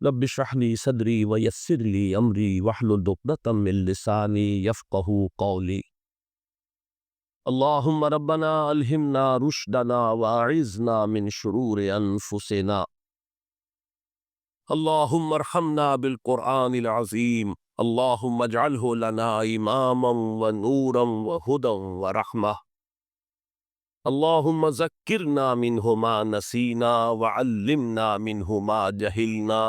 رب اشرح لي صدري ويسر لي أمري واحلل عقدة من لساني يفقهوا قولي. اللهم ربنا ألهمنا رشدنا وأعذنا من شرور أنفسنا. اللهم ارحمنا بالقرآن العظيم. اللهم اجعله لنا إماما ونورا وهدى ورحمة. اللهم ذكرنا منه ما نسينا وعلمنا منه ما جهلنا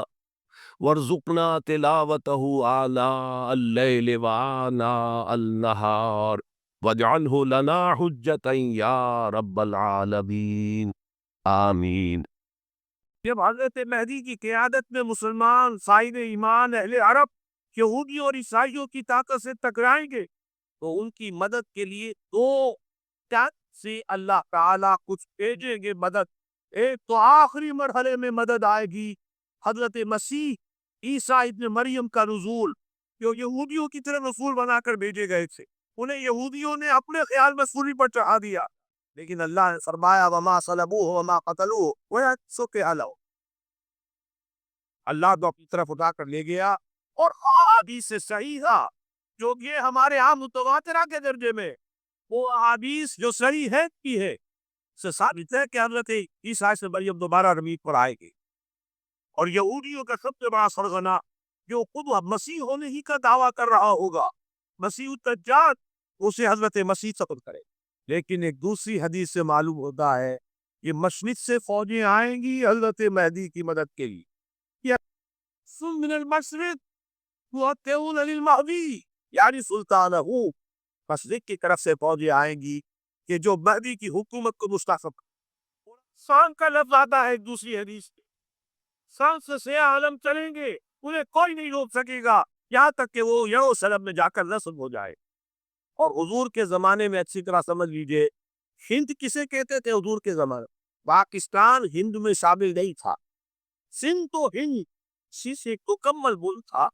وارزقنا تلاوته آناء الليل وآناء النهار واجعله لنا حجة يا رب العالمين آمین۔ جب حضرت مہدی کی قیادت میں مسلمان صاحب ایمان اہل عرب یہودیوں اور عیسائیوں کی طاقت سے ٹکرائیں گے تو ان کی مدد کے لیے دو طرف سے اللہ تعالیٰ کچھ بھیجیں گے مدد۔ ایک تو آخری مرحلے میں مدد آئے گی، حضرت مسیح عیسیٰ ابن مریم کا نزول، جو یہودیوں کی طرف رسول بنا کر بھیجے گئے تھے۔ انہیں یہودیوں نے اپنے خیال میں سولی پر چڑھا دیا، لیکن اللہ نے فرمایا وما صلبوہ وما قتلوہ ولکن شبہ۔ اللہ تو اپنی طرف اٹھا کر لے گیا، اور احادیث صحیحہ جو کہ ہمارے عام متواترہ کے درجے میں، وہ احادیث جو صحیح ہے کی ہے سے ثابت ہے کہ حضرت عیسیٰ ابن مریم دوبارہ زمین پر آئے گی، اور یہودیوں کا سب سے بڑا سرغنہ جو خود مسیح ہونے ہی کا دعویٰ کر رہا ہوگا، مسیح الدجال، اسے حضرت مسیح قتل کرے۔ لیکن ایک دوسری حدیث سے معلوم ہوتا ہے کہ مشرق سے فوجیں آئیں گی حضرت مہدی کی مدد کے لیے، من المشرق وَاتَّقُونَ لِلْمَهْدِي، یعنی سلطانہ مشرق کی طرف سے فوجیں آئیں گی کہ جو مہدی کی حکومت کو مستحکم۔ سان کا لفظ آتا ہے ایک دوسری حدیث میں، سان سے سیاہ عالم چلیں گے، انہیں کوئی نہیں روک سکے گا یہاں تک کہ وہ یروشلم میں جا کر نصب ہو جائے۔ اور حضور کے زمانے میں اچھی طرح سمجھ لیجئے، ہند کسے کہتے تھے حضور کے زمانے؟ پاکستان ہند میں شامل نہیں تھا، سندھ تو ہند سے ایک مکمل ملک تھا،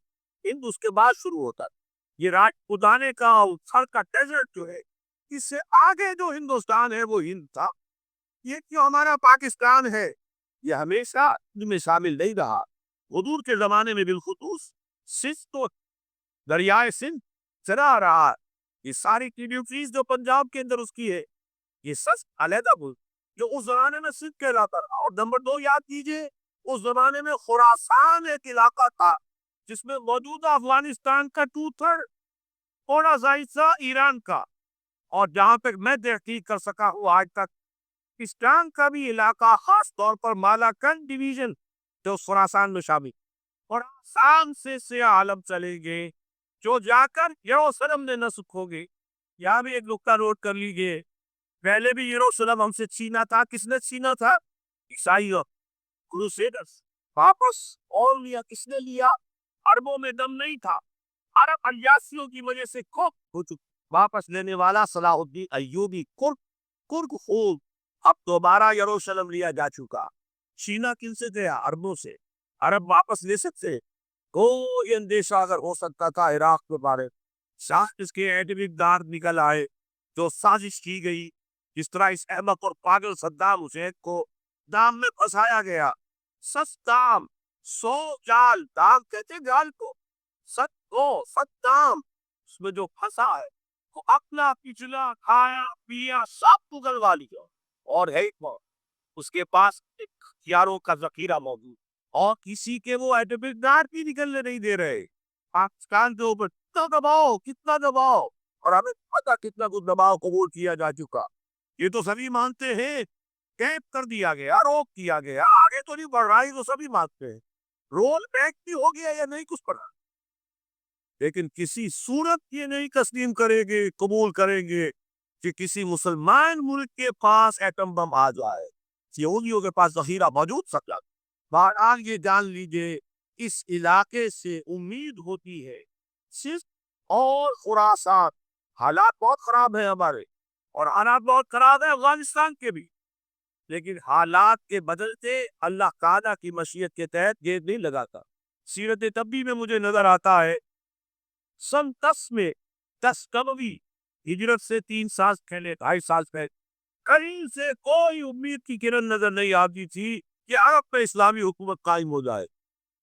ہند اس کے بعد شروع ہوتا تھا۔ یہ راجپوتانے کا تھر کا ڈیزرٹ جو ہے، اس سے آگے جو ہندوستان ہے وہ ہند تھا۔ یہ جو ہمارا پاکستان ہے یہ ہمیشہ ہند میں شامل نہیں رہا۔ حضور کے زمانے میں بالخصوص سندھ تو دریائے سندھ چلا رہا، یہ ساری ٹریبیوٹریز جو پنجاب کے اندر اس کی ہے، یہ سب علیحدہ ملک جو اس زمانے میں سندھ کہلاتا تھا۔ اور نمبر دو یاد کیجئے، اس زمانے میں خراسان ایک علاقہ تھا جس میں موجودہ افغانستان کا 2/3 تھوڑا سا حصہ ایران کا، اور جہاں تک میں تحقیق کر سکا ہوں آج تک پاکستان کا بھی علاقہ، خاص طور پر مالاکنڈ ڈویژن جو خراسان میں شامل، اور آسام سے سیاہ عالم چلیں گے جو جا کر یروشلم میں نصب ہو گئے۔ یہاں بھی ایک نقطہ نوٹ کر لیجئے، پہلے بھی یروشلم ہم سے چھینا تھا، کس نے چھینا تھا؟ عیسائیوں، کروسیڈرز۔ واپس اور لیا کس نے لیا؟ عربوں میں دم نہیں تھا، عرب الیاسیوں کی وجہ سے کھوپ ہو چکی، واپس لینے والا صلاح الدین ایوبی کرک خوب۔ اب دوبارہ یروشلم لیا جا چکا۔ چھینا کن سے گیا؟ عربوں سے۔ عرب واپس لے سکتے؟ کوئی اندیشہ اگر ہو سکتا تھا عراق کے بارے، شاہ اس کے ایٹمی اقدار نکل آئے، جو سازش کی گئی، جس طرح اس احمق اور پاگل صدام حسین کو دام میں پھنسایا گیا۔ دام، 100 جال، دام کہتے جال کو، دام، اس میں جو پھنسا ہے وہ اپنا پچھلا کھایا پیا سب اگلوا لیا، اور ہے اس کے پاس ہتھیاروں کا ذخیرہ موجود، اور کسی کے وہ ایٹمی اقدار بھی نکلنے نہیں دے رہے۔ پاکستان کے اوپر کتنا دباؤ، اور ہمیں پتہ کتنا کچھ دباؤ قبول کیا جا چکا۔ یہ تو سبھی مانتے ہیں، کیپ کر دیا گیا، روک دیا گیا، آگے تو نہیں بڑھ رہا، تو سبھی مانتے ہیں، رول بیک بھی ہو گیا یا نہیں کچھ پڑا، لیکن کسی صورت یہ نہیں تسلیم کریں گے، قبول کریں گے کہ کسی مسلمان ملک کے پاس ایٹم بم آ جائے، یہودیوں کے پاس ذخیرہ موجود سکتا۔ بہرحال یہ جان لیجئے، اس علاقے سے امید ہوتی ہے صرف اور خراسان، حالات بہت خراب ہیں ہمارے، اور حالات بہت خراب ہیں افغانستان کے بھی، لیکن حالات کے بدلتے اللہ تعالیٰ کی مشیت کے تحت یہ نہیں لگاتا۔ سیرت طبی میں مجھے نظر آتا ہے سن 10 میں 10 قبوی ہجرت سے 3 سال پہلے 2.5 سال پہلے کہیں سے کوئی امید کی کرن نظر نہیں آتی تھی کہ عرب میں اسلامی حکومت قائم ہو جائے۔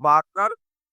72,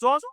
14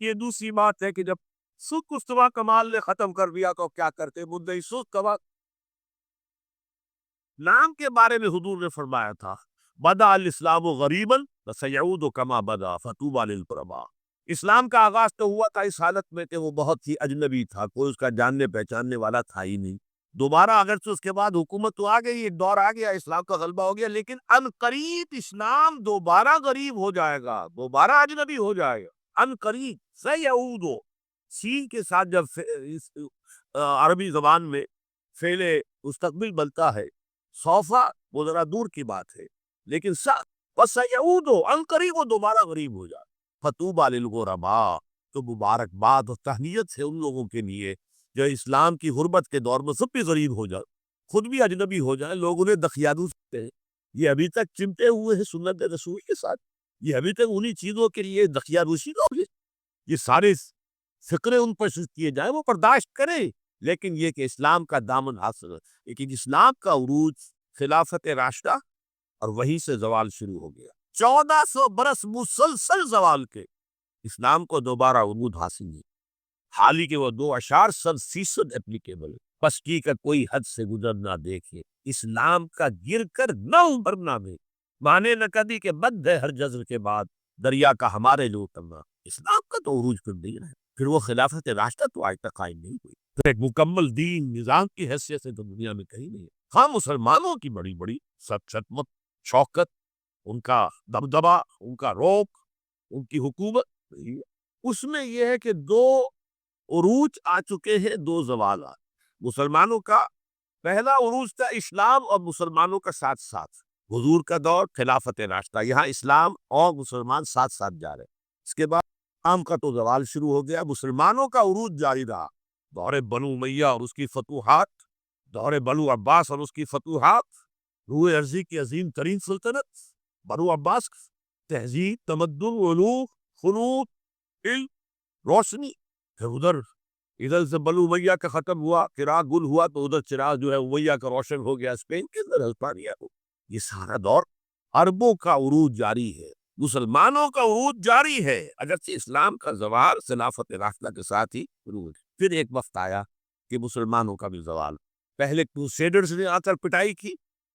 یہ دوسری بات ہے کہ جب سکھ استوا کمال نے ختم کر دیا تو کیا کرتے مدعی سکھ کمال نام کے بارے میں حضور نے فرمایا تھا بدا الاسلام غریباً فسیعود کما بدا فطوبی للغرباء۔ اسلام کا آغاز تو ہوا تھا اس حالت میں کہ وہ بہت ہی اجنبی تھا، کوئی اس کا جاننے پہچاننے والا تھا ہی نہیں۔ دوبارہ اگرچہ اس کے بعد حکومت تو آ گئی، ایک دور آ گیا، اسلام کا غلبہ ہو گیا، لیکن عنقریب اسلام دوبارہ غریب ہو جائے گا، دوبارہ اجنبی ہو جائے گا، عنقریب سیعود۔ سین کے ساتھ جب اس عربی زبان میں فعل مستقبل بنتا ہے، سوفا وہ ذرا دور کی بات ہے، لیکن وسیعود عنقریب وہ دوبارہ غریب ہو جائے۔ فطوبی للغرباء، تو مبارکباد اور تہنیت ہے ان لوگوں کے لیے جو اسلام کی غربت کے دور میں سب بھی غریب ہو جائے، خود بھی اجنبی ہو جائیں، لوگ انہیں دخیانو سکتے ہیں۔ یہ ابھی تک چمٹے ہوئے ہیں سنت رسول کے ساتھ، یہ ابھی تک انہی چیزوں کے لیے دخیانوسی لوگ ہیں۔ یہ سارے فقرے ان پر شروع کیے جائیں، وہ برداشت کریں، لیکن یہ کہ اسلام کا دامن حاصل ہے۔ لیکن اسلام کا عروج خلافت راشدہ اور وہیں سے زوال شروع ہو گیا، 1400 برس مسلسل زوال کے، اسلام کو دوبارہ عروج حاصل نہیں، حالی کہ وہ 2.7% اپلیکیبل ہے۔ پس کی کا کوئی حد سے گزر نہ دیکھے، اسلام کا گر کر نہ ابھرنا میں، مانے نہ کبھی کہ بد ہے ہر جزر کے بعد دریا کا ہمارے جو اترنا۔ اسلام کا تو عروج کر دیا ہے، پھر وہ خلافت راشدہ تو آج تک قائم نہیں ہوئی، تو ایک مکمل دین نظام کی حیثیت سے تو دنیا میں کہیں نہیں ہے۔ ہاں مسلمانوں کی بڑی بڑی شدت شوکت، ان کا دبدبا، ان کا روک، ان کی حکومت، اس میں یہ ہے کہ 2 عروج آ چکے ہیں، 2 زوالات۔ مسلمانوں کا پہلا عروج تھا اسلام اور مسلمانوں کا ساتھ ساتھ، حضور کا دور خلافت راشدہ، یہاں اسلام اور مسلمان ساتھ ساتھ جا رہے ہیں۔ اس کے بعد اسلام کا تو زوال شروع ہو گیا، مسلمانوں کا عروج جاری رہا، دور بنو امیہ اور اس کی فتوحات، دور بنو عباس اور اس کی فتوحات، روح ارضی کی عظیم ترین سلطنت بنو عباس، تہذیب، تمدن، علوم، خلوط، علم، روشنی۔ پھر ادھر سے بنو امیہ کا ختم ہوا، چراغ گل ہوا، تو ادھر چراغ جو ہے امیہ کا روشن ہو گیا، اسپین کے اندر ہسپانیہ کو۔ یہ سارا دور عربوں کا عروج جاری ہے، مسلمانوں کا عروج جاری ہے، اگرچہ اسلام کا زوال خلافت راشدہ کے ساتھ ہی شروع ہو گیا۔ پھر ایک وقت آیا کہ مسلمانوں کا بھی زوال، پہلے کروسیڈرز نے آ کر پٹائی کی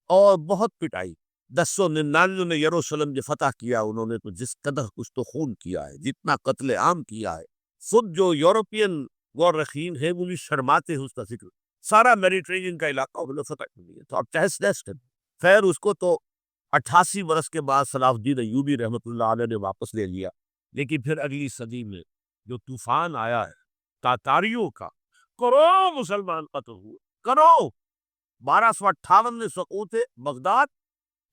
اور بہت پٹائی، 1099 میں یروشلم جو فتح کیا انہوں نے، تو جس قدر کچھ تو خون کیا ہے، جتنا قتل عام کیا ہے، خود جو یورپین مورخین ہیں وہ بھی شرماتے ہیں اس کا ذکر، سارا میڈیٹرینین کا علاقہ انہوں نے فتح کر دیا، تو اب تہس نہس کر دیا۔ خیر اس کو تو 88 برس کے بعد صلاح الدین ایوبی رحمۃ اللہ علیہ نے واپس لے لیا، لیکن پھر اگلی صدی میں جو طوفان آیا ہے تاتاریوں کا، کروڑوں مسلمان قتل ہوئے، کروڑوں۔ 1258 میں سقوط بغداد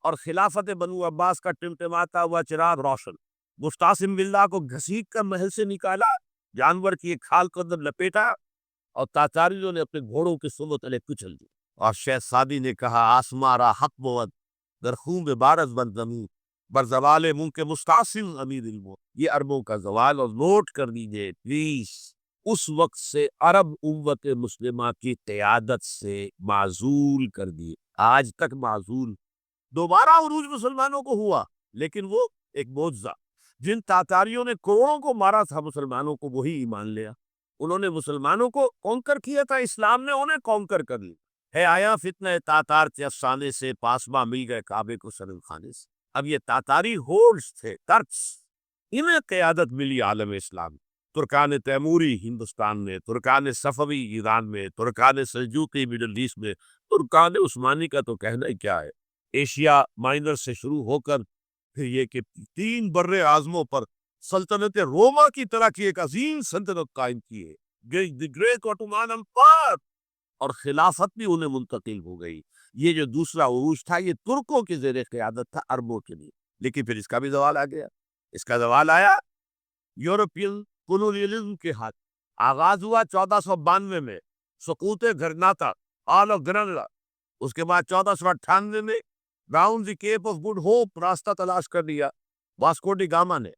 اور خلافت بنو عباس کا ٹمٹماتا ہوا چراغ روشن، مستعصم باللہ کو گھسیٹ کر محل سے نکالا، جانور کی ایک کھال کو اندر لپیٹا، اور تاتاریوں نے اپنے گھوڑوں کے سنگ تلے کچل دی، اور شیخ سعدی نے کہا آسمارا حق بود در خون بارز بن زمین بر زوال ملک مستعصم امیر الموت۔ یہ عربوں کا زوال، اور نوٹ کر لیجئے پلیز، اس وقت سے عرب امت مسلمہ کی قیادت سے معزول کر دی، آج تک معزول۔ دوبارہ عروج مسلمانوں کو ہوا، لیکن وہ ایک معجزہ، جن تاتاریوں نے کروڑوں کو مارا تھا مسلمانوں کو، وہی ایمان لیا، انہوں نے مسلمانوں کو کونکر کیا تھا، اسلام نے انہیں کونکر کر لی ہے۔ آیا فتنہ تاتار کے افسانے سے، پاسباں مل گئے کعبے کو سر خانے سے۔ اب یہ تاتاری ہورس تھے، ترکس، انہیں قیادت ملی عالم اسلام، ترکان تیموری ہندوستان میں، ترکان صفوی ایران میں، ترکان سلجوقی مڈل ایسٹ میں، ترکان عثمانی کا تو کہنا ہی کیا ہے، ایشیا مائنر سے شروع ہو کر پھر یہ کہ 3 بر اعظموں پر سلطنت روما کی طرح کی ایک عظیم سلطنت قائم کی ہے، دی گریٹ آٹومان امپائر، اور خلافت بھی انہیں منتقل ہو گئی۔ یہ جو دوسرا عروج تھا یہ ترکوں کے زیر قیادت تھا، عربوں کے لیے، لیکن پھر اس کا بھی زوال آ گیا۔ اس کا زوال آیا یورپین کولونیلزم کے ہاتھ، آغاز ہوا 1492 میں، سقوط گرناطہ، آل آف گرناطہ، اس کے بعد 1498 میں round the Cape of Good Hope, راستہ تلاش کر لیا واسکو ڈی گاما نے،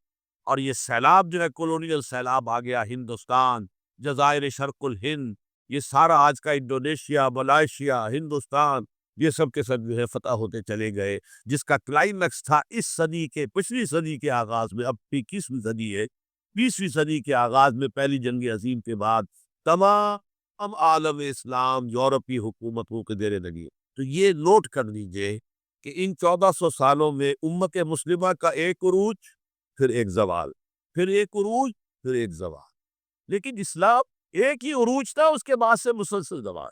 اور یہ سیلاب جو ہے کولونیل سیلاب آ گیا، ہندوستان، جزائر شرق الہند، یہ سارا آج کا انڈونیشیا، ملائیشیا، ہندوستان، یہ سب کے سب جو ہے فتح ہوتے چلے گئے، جس کا کلائمیکس تھا اس صدی کے، پچھلی صدی کے آغاز میں، اب 21ویں صدی ہے، 20ویں صدی کے آغاز میں پہلی جنگ عظیم کے بعد تمام عالم اسلام یورپی حکومتوں کے دیرے لگی۔ تو یہ نوٹ کر لیجئے کہ ان 1400 سالوں میں امت مسلمہ کا ایک عروج، پھر ایک زوال، پھر ایک عروج، پھر ایک زوال۔ لیکن اسلام ایک ہی عروج تھا، اس کے بعد سے مسلسل زوال۔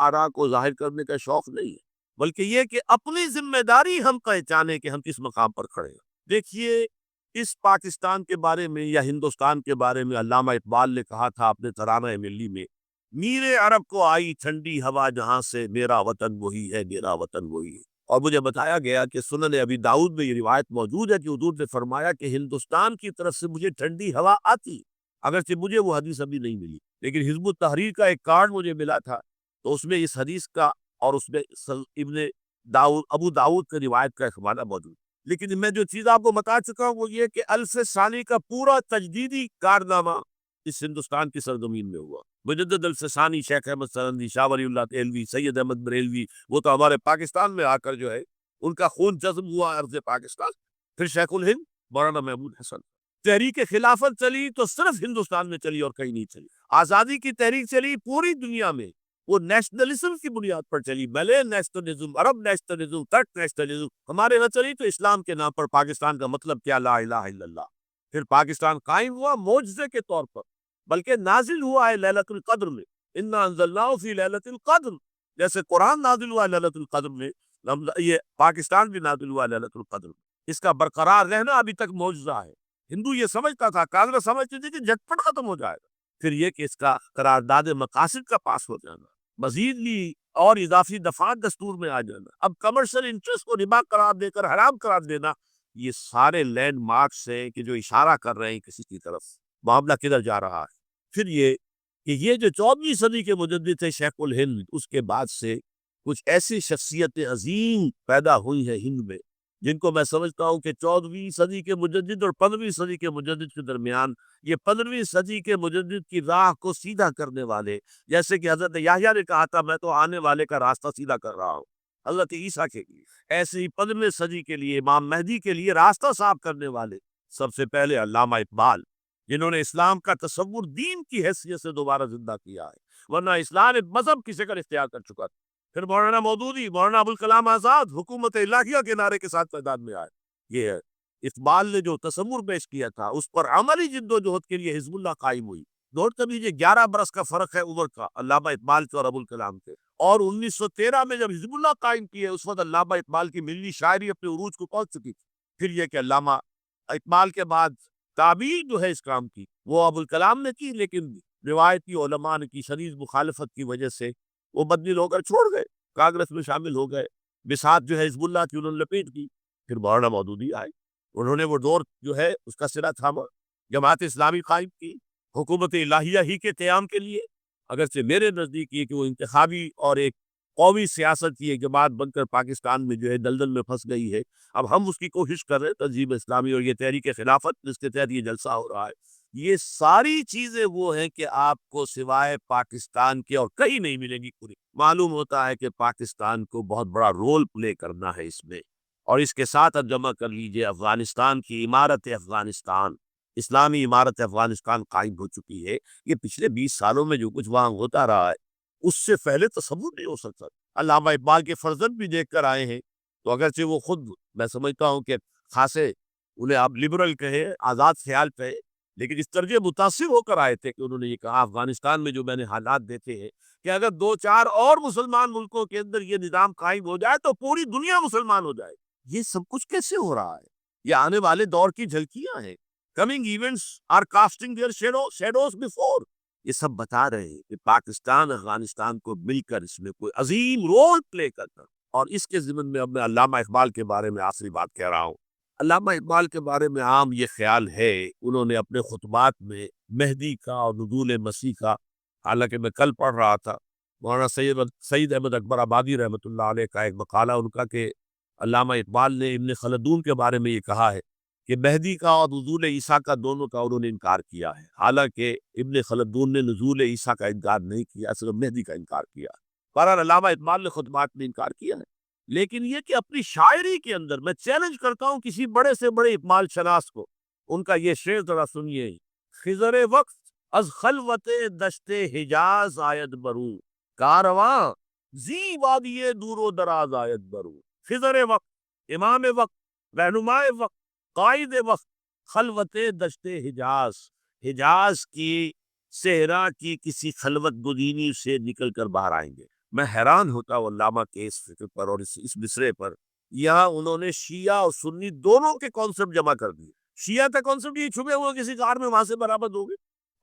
آرا کو ظاہر کرنے کا شوق نہیں ہے، بلکہ یہ کہ اپنی ذمہ داری ہم پہچانے کہ ہم کس مقام پر کھڑے ہیں۔ دیکھیے، اس پاکستان کے بارے میں یا ہندوستان کے بارے میں علامہ اقبال نے کہا تھا اپنے ترانہ ملی میں، میرے عرب کو آئی ٹھنڈی ہوا جہاں سے، میرا وطن وہی ہے، میرا وطن وہی ہے۔ اور مجھے بتایا گیا کہ سنن ابی داؤد میں یہ روایت موجود ہے کہ حضور نے فرمایا کہ ہندوستان کی طرف سے مجھے ٹھنڈی ہوا آتی، اگرچہ مجھے وہ حدیث ابھی نہیں ملی، لیکن حزب التحریر کا ایک کارڈ مجھے ملا تھا، تو اس میں اس حدیث کا اور اس میں ابو داؤد کے روایت کا ایک حوالہ موجود۔ لیکن میں جو چیز آپ کو بتا چکا ہوں وہ یہ کہ الف ثانی کا پورا تجدیدی کارنامہ اس ہندوستان کی سرزمین میں ہوا۔ مجدد الف ثانی شیخ احمد سرندی، شاہ ولی اللہ دہلوی، سید احمد بریلوی، وہ تو ہمارے پاکستان میں آ کر جو ہے ان کا خون جذب ہوا ارض پاکستان۔ پھر شیخ الہند مولانا محمود حسن۔ تحریک خلافت چلی تو صرف ہندوستان میں چلی اور کہیں نہیں چلی۔ آزادی کی تحریک چلی پوری دنیا میں، وہ نیشنلزم کی بنیاد پر چلی، ملے نیشنلزم، عرب نیشنلزم، ترک نیشنلزم۔ ہمارے یہاں چلی تو اسلام کے نام پر پاکستان کا مطلب کیا، لا الہ الا اللہ۔ پھر پاکستان قائم ہوا معجزے کے طور پر، بلکہ نازل ہوا ہے لیلۃ القدر میں، انا انزلناہ فی لیلۃ القدر۔ جیسے قرآن نازل ہوا لیلۃ القدر میں، یہ پاکستان بھی نازل ہوا لیلۃ القدر میں۔ اس کا برقرار رہنا ابھی تک معجزہ ہے۔ ہندو یہ سمجھتا تھا، کانگریس سمجھتی تھی کہ جھٹپٹ ختم ہو جائے گا۔ پھر یہ کہ اس کا قرارداد مقاصد کا پاس ہو جانا، مزید بھی اور اضافی دفعات دستور میں آ جانا، اب کمرشل انٹرسٹ کو ربا قرار دے کر حرام قرار دینا، یہ سارے لینڈ مارکس ہیں کہ جو اشارہ کر رہے ہیں کسی کی طرف معاملہ کدھر جا رہا ہے۔ پھر یہ کہ یہ جو 14ویں صدی کے مجدد تھے شیخ الہند، اس کے بعد سے کچھ ایسی شخصیتیں عظیم پیدا ہوئی ہیں ہند میں، جن کو میں سمجھتا ہوں کہ 14ویں صدی کے مجدد اور 15ویں صدی کے مجدد کے درمیان، یہ 15ویں صدی کے مجدد کی راہ کو سیدھا کرنے والے، جیسے کہ حضرت یحییٰ نے کہا تھا میں تو آنے والے کا راستہ سیدھا کر رہا ہوں، حضرت عیسیٰ کے لیے ایسے ہی 15ویں صدی کے لیے امام مہدی کے لیے راستہ صاف کرنے والے سب سے پہلے علامہ اقبال، جنہوں نے اسلام کا تصور دین کی حیثیت سے دوبارہ زندہ کیا ہے، ورنہ اسلام ایک مذہب کی شکل اختیار کر چکا تھا۔ پھر مولانا مودودی، مولانا ابوالکلام آزاد حکومت الہیہ کے نعرے کے ساتھ میدان میں آئے۔ یہ ہے اقبال نے جو تصور پیش کیا تھا، اس پر عملی جد و جہد کے لیے حزب اللہ قائم ہوئی۔ نوٹ کر لیجیے 11 برس کا فرق ہے عمر کا علامہ اقبال کے اور ابوالکلام کے، اور 1913 میں جب حزب اللہ قائم کیے اس وقت علامہ اقبال کی ملی شاعری اپنے عروج کو پہنچ چکی تھی۔ پھر یہ کہ علامہ اقبال کے بعد تعبیر جو ہے اس کام کی وہ ابوالکلام نے کی، لیکن روایتی علماء نے کی شدید مخالفت کی وجہ سے وہ بدل ہو کر چھوڑ گئے، کانگریس میں شامل ہو گئے، بساط جو ہے حزب اللہ کی انہوں نے لپیٹ کی۔ پھر مولانا مودودی آئے، انہوں نے وہ دور جو ہے اس کا سرا تھاما، جماعت اسلامی قائم کی حکومت الہیہ ہی کے قیام کے لیے، اگرچہ میرے نزدیک یہ کہ وہ انتخابی اور ایک قومی سیاست کی ایک جماعت بن کر پاکستان میں جو ہے دلدل میں پھنس گئی ہے۔ اب ہم اس کی کوشش کر رہے ہیں تنظیم اسلامی اور یہ تحریک خلافت جس کے تحت یہ جلسہ ہو رہا ہے، یہ ساری چیزیں وہ ہیں کہ آپ کو سوائے پاکستان کے اور کہیں نہیں ملیں گی پوری۔ معلوم ہوتا ہے کہ پاکستان کو بہت بڑا رول پلے کرنا ہے اس میں، اور اس کے ساتھ اب جمع کر لیجئے افغانستان کی عمارت افغانستان، اسلامی عمارت افغانستان قائم ہو چکی ہے۔ یہ پچھلے 20 سالوں میں جو کچھ وہاں ہوتا رہا ہے اس سے پہلے تصور نہیں ہو سکتا۔ علامہ اقبال کے فرزند بھی دیکھ کر آئے ہیں، تو اگرچہ وہ خود میں سمجھتا ہوں کہ خاصے انہیں آپ لبرل کہے، آزاد خیال کہے، لیکن اس طرح متاثر ہو کر آئے تھے کہ انہوں نے یہ کہا افغانستان میں جو میں نے حالات دیکھے ہیں کہ اگر 2-4 اور مسلمان ملکوں کے اندر یہ نظام قائم ہو جائے تو پوری دنیا مسلمان ہو جائے۔ یہ سب کچھ کیسے ہو رہا ہے؟ یہ آنے والے دور کی جھلکیاں ہیں۔ Coming events are casting their shadows before. یہ سب بتا رہے ہیں کہ پاکستان افغانستان کو مل کر اس میں کوئی عظیم رول پلے کرنا۔ اور اس کے ضمن میں اب میں علامہ اقبال کے بارے میں آخری بات کہہ رہا ہوں۔ علامہ اقبال کے بارے میں عام یہ خیال ہے، انہوں نے اپنے خطبات میں مہدی کا اور نزول مسیح کا، حالانکہ میں کل پڑھ رہا تھا مولانا سید احمد اکبر آبادی رحمۃ اللہ علیہ کا ایک مقالہ ان کا کہ علامہ اقبال نے ابن خلدون کے بارے میں یہ کہا ہے کہ مہدی کا اور نزول عیسیٰ کا دونوں کا انہوں نے انکار کیا ہے، حالانکہ ابن خلدون نے نزول عیسیٰ کا انکار نہیں کیا، صرف مہدی کا انکار کیا۔ بہرحال علامہ اقبال نے خطبات میں انکار کیا ہے، لیکن یہ کہ اپنی شاعری کے اندر میں چیلنج کرتا ہوں کسی بڑے سے بڑے اقبال شناس کو، ان کا یہ شعر ذرا سنیے، خضر وقت از خلوت دشت حجاز آید برو، کارواں زی وادی دور و دراز آید برو. خضر وقت، امام وقت، رہنمائے وقت، قائد وقت، خلوت دشت حجاز، حجاز کی صحرا کی کسی خلوت گزینی سے نکل کر باہر آئیں گے. میں حیران ہوتا ہوں علامہ کے اس فکر پر اور اس مصرے پر. یہاں انہوں نے شیعہ اور سنی دونوں کے کانسیپٹ جمع کر دیے. شیعہ کا کانسیپٹ یہ چھپے ہوئے کسی غار میں وہاں سے برآمد ہوں گے،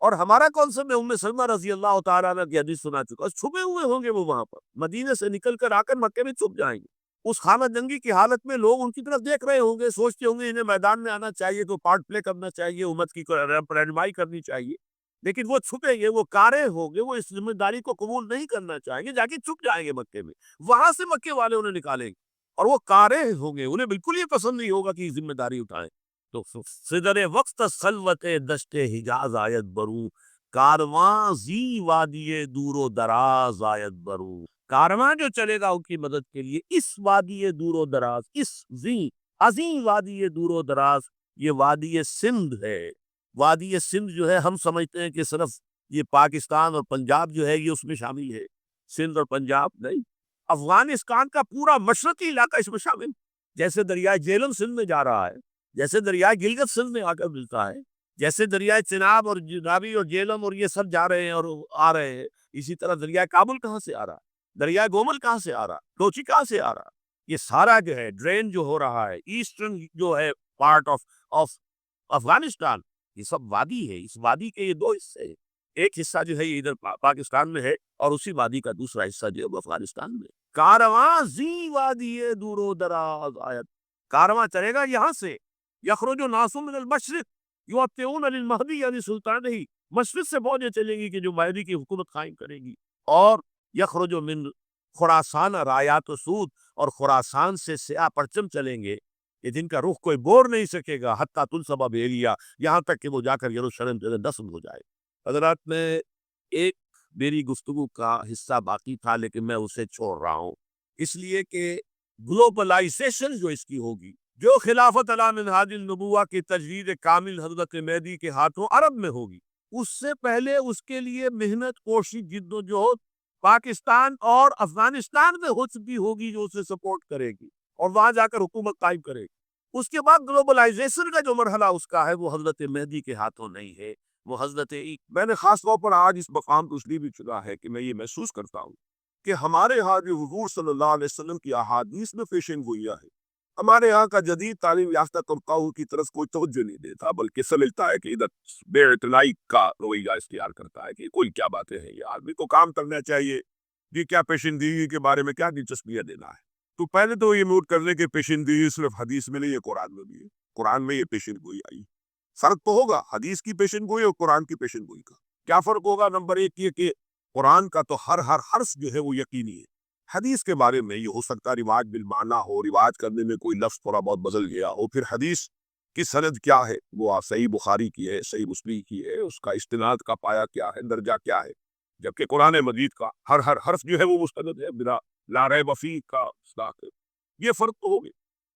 اور ہمارا کانسیپٹ ہے ام سلمہ رضی اللہ تعالیٰ عنہ کی حدیث سنا چکا، چھپے ہوئے ہوں گے وہ وہاں پر، مدینے سے نکل کر آ کر مکے میں چھپ جائیں گے. اس خانہ جنگی کی حالت میں لوگ ان کی طرف دیکھ رہے ہوں گے، سوچتے ہوں گے انہیں میدان میں آنا چاہیے، تو پارٹ پلے کرنا چاہیے، امت کی رہنمائی کرنی چاہیے. لیکن وہ چھپیں گے، وہ کارے ہوں گے، وہ اس ذمہ داری کو قبول نہیں کرنا چاہیں گے، جا کے چھپ جائیں گے مکے میں. وہاں سے مکے والے انہیں نکالیں گے، اور وہ کارے ہوں گے، انہیں بالکل یہ پسند نہیں ہوگا کہ یہ ذمہ داری اٹھائیں. تو صدر وقت خلوت دشت حجاز آیت برو، کارواں زی وادی دور و دراز آیت برو. کارواں جو چلے گا ان کی مدد کے لیے اس وادی دور و دراز، اس زی عظیم وادی دور و دراز، یہ وادی سندھ ہے. وادی سندھ جو ہے ہم سمجھتے ہیں کہ صرف یہ پاکستان اور پنجاب جو ہے یہ اس میں شامل ہے. سندھ اور پنجاب نہیں، افغانستان کا پورا مشرقی علاقہ اس میں شامل. جیسے دریائے جیلم سندھ میں جا رہا ہے، جیسے دریائے گلگت سندھ میں آ کر ملتا ہے، جیسے دریائے چناب اور راوی اور جیلم اور یہ سب جا رہے ہیں اور آ رہے ہیں، اسی طرح دریائے کابل کہاں سے آ رہا ہے، دریائے گومل کہاں سے آ رہا ہے، کوچی کہاں سے آ رہا ہے. یہ سارا جو ہے ڈرین جو ہو رہا ہے ایسٹرن جو ہے پارٹ آف افغانستان، یہ سب وادی ہے. اس وادی کے یہ دو حصے ہیں، ایک حصہ جو ہے یہ ادھر پاکستان میں ہے، اور اسی وادی کا دوسرا حصہ جو ہے وہ افغانستان میں. کارواں زی وادی دور و دراز آیت، کارواں چلے گا یہاں سے. یخرج ناس من المشرق یوطئون للمہدی یعنی سلطان ہی، مشرق سے فوجیں چلیں گی کہ جو مہدی کی حکومت قائم کرے گی. اور یخرج من خراسان رایات و سود، اور خراسان سے سیاہ پرچم چلیں گے کہ جن کا رخ کوئی بور نہیں سکے گا، حتیٰ تنصب بیلیا، یہاں تک کہ وہ جا کر یروشلم جو ہے نصب ہو جائے. حضرات میں ایک میری گفتگو کا حصہ باقی تھا لیکن میں اسے چھوڑ رہا ہوں، اس لیے کہ گلوبلائزیشن جو اس کی ہوگی، جو خلافت علی منہاج النبوہ کی تجدید کامل حضرت مہدی کے ہاتھوں عرب میں ہوگی، اس سے پہلے اس کے لیے محنت، کوشش، جد و جہد پاکستان اور افغانستان میں ہو چکی ہوگی جو اسے سپورٹ کرے گی اور وہاں جا کر حکومت قائم کرے گی. اس کے بعد گلوبلائزیشن کا جو مرحلہ اس کا ہے وہ حضرت مہدی کے ہاتھوں نہیں ہے، وہ حضرت میں نے خاص طور پر آج اس مقام کو اس لیے بھی چنا ہے کہ میں یہ محسوس کرتا ہوں کہ ہمارے ہاں جو حضور صلی اللہ علیہ وسلم کی احادیث میں پیشن گوئیاں ہے، ہمارے ہاں کا جدید تعلیم یافتہ طبقہ کی طرف کوئی توجہ نہیں دیتا، بلکہ سمجھتا ہے کہ ادھر بے اعتنائی کا رویہ اختیار کرتا ہے کہ کوئی کیا باتیں ہیں، یہ آدمی کو کام کرنا چاہیے، یہ کیا پیشندگی کے بارے میں کیا دلچسپیاں دینا ہے. تو پہلے تو یہ نوٹ کرنے کے پیشندگی صرف حدیث میں نہیں ہے، قرآن میں بھی ہے. قرآن میں یہ پیشن گوئی آئی. فرق تو ہوگا حدیث کی پیشن گوئی اور قرآن کی پیشن گوئی کا. کیا فرق ہوگا؟ نمبر ایک یہ کہ قرآن کا تو ہر حرف جو ہے وہ یقینی ہے. حدیث کے بارے میں یہ ہو سکتا ہے رواج بالمعنی ہو، رواج کرنے میں کوئی لفظ تھوڑا بہت بدل گیا ہو، پھر حدیث کی سند کیا ہے، وہ صحیح بخاری کی ہے، صحیح مسلم کی ہے، اس کا استناد کا پایا کیا ہے، درجہ کیا ہے. جبکہ قرآن مجید کا ہر حرف جو ہے وہ مستند ہے، بلا لا ریب فیہ کا اصطلاح ہے. یہ فرق تو ہو گیا.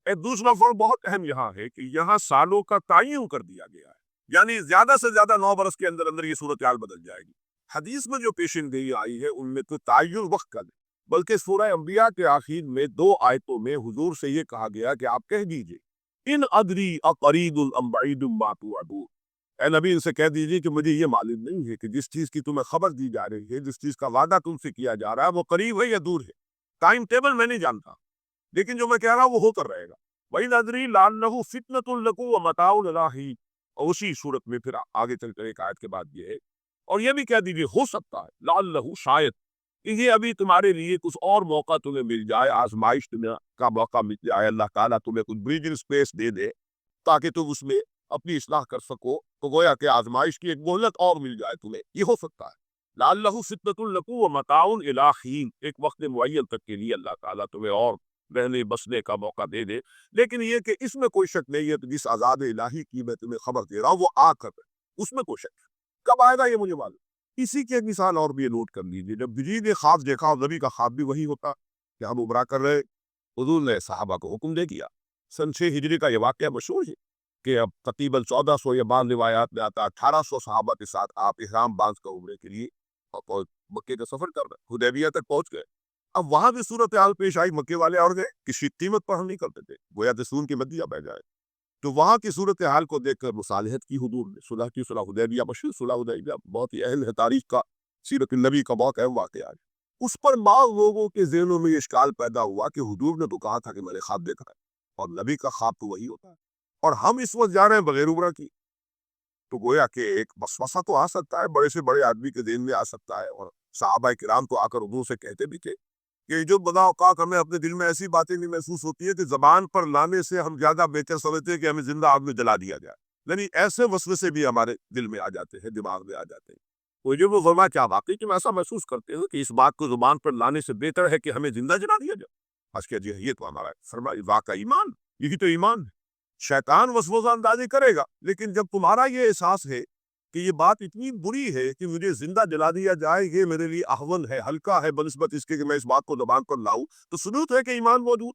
ایک دوسرا فرق بہت اہم یہاں ہے کہ یہاں سالوں کا تعین کر دیا گیا ہے، یعنی زیادہ سے زیادہ 9 برس کے اندر اندر یہ صورتحال بدل جائے گی. حدیث میں جو پیشن گوئی آئی ہے ان میں تو تعین وقت کا نہیں، بلکہ سورہ انبیاء کے آخر میں 2 آیتوں میں حضور سے یہ کہا گیا کہ آپ کہہ دیجئے ان ادری اقریب ام بعید ما توعدون، اے نبی ان سے کہہ دیجئے کہ مجھے یہ معلوم نہیں ہے کہ جس چیز کی تمہیں خبر دی جا رہی ہے، جس چیز کا وعدہ تم سے کیا جا رہا ہے وہ قریب ہے یا دور ہے. ٹائم ٹیبل میں نہیں جانتا، لیکن جو میں کہہ رہا ہوں وہ ہو کر رہے گا. وَإِنْ أَدْرِي لَعَلَّهُ فِتْنَةٌ لَكُمْ وَمَتَاعٌ إِلَىٰ حِينٍ. اور اسی صورت میں پھر آگے چل کر ایک آیت کے بعد یہ ہے، اور یہ بھی کہہ دیجیے ہو سکتا ہے لعلہ شاید کہ یہ ابھی تمہارے لیے کچھ اور موقع تمہیں مل جائے، آزمائش کا موقع مل جائے، اللہ تعالیٰ تمہیں کچھ بریدنگ اسپیس دے دے تاکہ تم اس میں اپنی اصلاح کر سکو، تو گویا کہ آزمائش کی ایک مہلت اور مل جائے تمہیں. یہ ہو سکتا ہے لعلہ فتنۃ لکم ومتاع الی حین، ایک وقت معین تک کے لیے اللہ تعالیٰ تمہیں اور رہنے بسنے کا موقع دے دے. لیکن یہ کہ اس میں کوئی شک نہیں ہے کہ جس عذاب الہی کی میں تمہیں خبر دے رہا ہوں وہ آ کر اس میں کوئی شک ہے. کب آئے گا یہ مجھے معلوم. اسی کی ایک مثال اور بھی یہ نوٹ کر لیجیے، جب جبریل نے خواب دیکھا اور نبی کا خواب بھی وہی ہوتا کہ ہم عمرہ کر رہے، حضور نے صحابہ کو حکم دے دیا. سن 6 ہجری کا یہ واقعہ مشہور ہے. کہ اب تقریباً 1400 یا بعض روایات میں آتا 1800 صحابہ کے ساتھ آپ احرام باندھ کر عمرے کے لیے اور مکے کا سفر کر رہے، حدیبیہ تک پہنچ گئے۔ اب وہاں بھی صورتحال پیش آئی، مکے والے اور گئے، کسی قیمت پر ہم نہیں کرتے تھے، گویا دسون کی مدیہ بہ جائے۔ تو وہاں کی صورتحال کو دیکھ کر مصالحت کی حضور نے، صلح کی، صلح حدیبیہ، مشہور صلح حدیبیہ بہت ہی اہم ہے، تاریخ کا، سیرت النبی کا بہت اہم واقعہ ہے۔ اس پر بعض لوگوں کے ذہنوں میں یہ اشکال پیدا ہوا کہ حضور نے تو کہا تھا کہ میں نے خواب دیکھا ہے، اور نبی کا خواب تو وہی ہوتا ہے، اور ہم اس وقت جا رہے ہیں بغیر عمرہ کی۔ تو گویا کہ ایک وسوسہ تو آ سکتا ہے، بڑے سے بڑے آدمی کے ذہن میں آ سکتا ہے، اور صحابہ کرام تو آ کر حضور سے کہتے بھی تھے کہ جو بنا اوقات ہمیں اپنے دل میں ایسی باتیں بھی محسوس ہوتی ہے کہ زبان پر لانے سے ہم زیادہ بہتر سمجھتے ہیں کہ ہمیں زندہ آگ میں جلا دیا جائے، یعنی ایسے وسوسے بھی ہمارے دل میں آ جاتے ہیں، دماغ میں آ جاتے ہیں۔ وہ جو وہ فرمایا کیا واقعی کہ میں ایسا محسوس کرتے ہوں کہ اس بات کو زبان پر لانے سے بہتر ہے کہ ہمیں زندہ جلا دیا جائے۔ بس کہ جی یہ تو ہمارا فرمایا واقعی ایمان، یہی تو ایمان ہے۔ شیطان وسوسہ اندازی کرے گا، لیکن جب تمہارا یہ احساس ہے کہ یہ بات اتنی بری ہے کہ مجھے زندہ جلا دیا جائے، یہ میرے لیے اہون ہے، ہلکا ہے بنسبت اس کے کہ میں اس بات کو زبان پر لاؤں، تو ثبوت ہے کہ ایمان موجود۔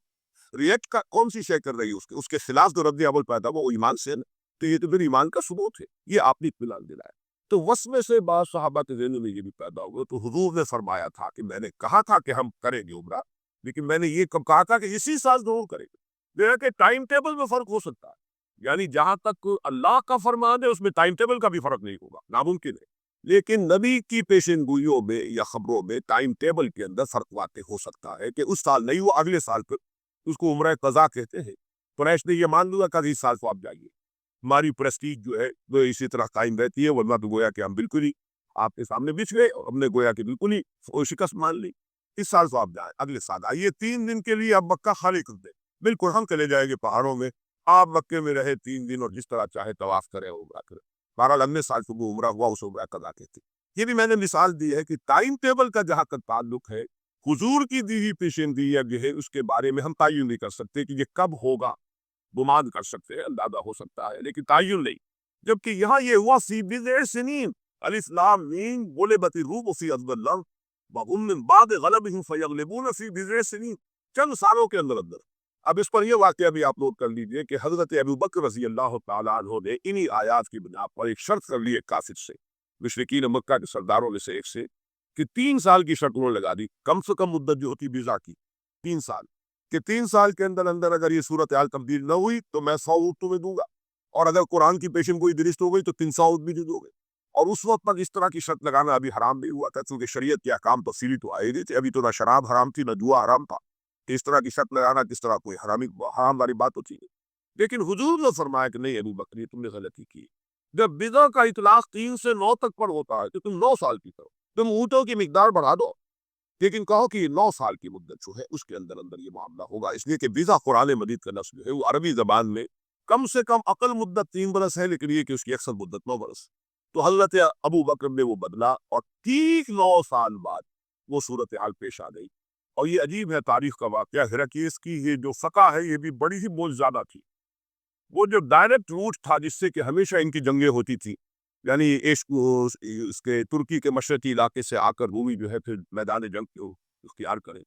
ریئیکٹ کا کون سی شے کر رہی ہے اس کے خلاف جو رد عمل پیدا ہوا وہ ایمان سے ہے، تو یہ تو پھر ایمان کا ثبوت ہے، یہ آپ نے اطمینان دلایا۔ تو وسوسے سے بعض صحابہ کے ذہن میں یہ بھی پیدا ہوا، تو حضور نے فرمایا تھا کہ میں نے کہا تھا کہ ہم کریں گے عمرہ، لیکن میں نے یہ کہا تھا کہ اسی سال ضرور کریں گے۔ دیکھا کہ ٹائم ٹیبل میں فرق ہو سکتا ہے، یعنی جہاں تک اللہ کا فرمان ہے اس میں ٹائم ٹیبل کا بھی فرق نہیں ہوگا، ناممکن ہے، لیکن نبی کی پیشن گوئیوں میں یا خبروں میں ٹائم ٹیبل کے اندر فرق واقع ہو سکتا ہے کہ اس سال نہیں، وہ اگلے سال پہ اس کو عمرہ قضا کہتے ہیں۔ قریش نے یہ مان لیا کہ اس سال تو آپ جائیے، ہماری پریسٹیج جو ہے وہ اسی طرح قائم رہتی ہے، ورنہ تو گویا کہ ہم بالکل ہی آپ کے سامنے بچھ گئے اور ہم نے گویا کہ بالکل ہی شکست مان لی۔ اس سال تو آپ جائیں، اگلے سال آئیے، 3 دن کے لیے آپ مکہ خالی کر دیں، بالکل ہم چلے جائیں گے پہاڑوں میں، آپ مکے میں رہے 3 دن اور جس طرح چاہے طواف کرے عمرہ کرے۔ بہرحال اگلے سال صبح عمرہ ہوا، اس عمرہ قضا کہتے ہیں۔ یہ بھی میں نے مثال دی ہے کہ ٹائم ٹیبل کا جہاں تک تعلق ہے، حضور کی دی ہوئی پیشندگی جو ہے اس کے بارے میں ہم تعین نہیں کر سکتے کہ یہ کب ہوگا، گمان کر سکتے ہیں، اندازہ ہو سکتا ہے، لیکن تعین نہیں۔ جبکہ یہاں یہ ہوا فی بضع سنین، الف لام میم، غلبت الروم فی ادنی الارض وهم من بعد غلبهم فیغلبون فی بضع سنین، چند سالوں کے اندر اندر۔ اب اس پر یہ واقعہ بھی آپ نوٹ کر لیجئے کہ حضرت ابوبکر رضی اللہ تعالیٰ عنہ نے انہی آیات کی بنا پر ایک شرط کر لی ایک کافر سے، مشرکین مکہ کے سرداروں میں سے ایک سے، کہ 3 سال کی شرط انہوں نے لگا دی، کم سے کم مدت جو ہوتی ویزا کی 3 سال، کہ 3 سال کے اندر اندر اگر یہ صورتحال تبدیل نہ ہوئی تو میں 100 اونٹ تمہیں دوں گا، اور اگر قرآن کی پیشن گوئی درست ہو گئی تو 300 اونٹ بھی دے دو گے۔ اور اس وقت پر اس طرح کی شرط لگانا ابھی حرام نہیں ہوا تھا، کیونکہ شریعت کے احکام تفصیلی تو آئے نہیں تھے، ابھی تو نہ شراب حرام تھی نہ جوا حرام تھا، اس طرح کی شرط لگانا کس طرح کوئی حرام والی بات ہوتی ہے۔ لیکن حضور نے فرمایا کہ نہیں ابوبکر، یہ تم نے غلطی کی، جب بضع کا اطلاق 3 سے 9 تک پر ہوتا ہے تو تم 9 سال کی کرو، تم اونٹوں کی مقدار بڑھا دو، لیکن کہو کہ 9 سال کی مدت جو ہے اس کے اندر اندر یہ معاملہ ہوگا، اس لیے کہ بضع قرآن مجید کا لفظ جو ہے وہ عربی زبان میں کم سے کم اقل مدت 3 برس ہے، لیکن یہ کہ اس کی اکثر مدت 9 برس۔ تو حضرت ابوبکر نے وہ بدلا اور ٹھیک 9 سال بعد وہ صورتحال پیش آ گئی۔ اور یہ عجیب ہے تاریخ کا واقعہ، ہرقلیس کی یہ جو فقہ ہے یہ بھی بڑی ہی بہت زیادہ تھی۔ وہ جو ڈائریکٹ روٹ تھا جس سے کہ ہمیشہ ان کی جنگیں ہوتی تھی، یعنی اس کے ترکی کے مشرقی علاقے سے آ کر رومی جو ہے پھر میدان جنگ کو اختیار کرے،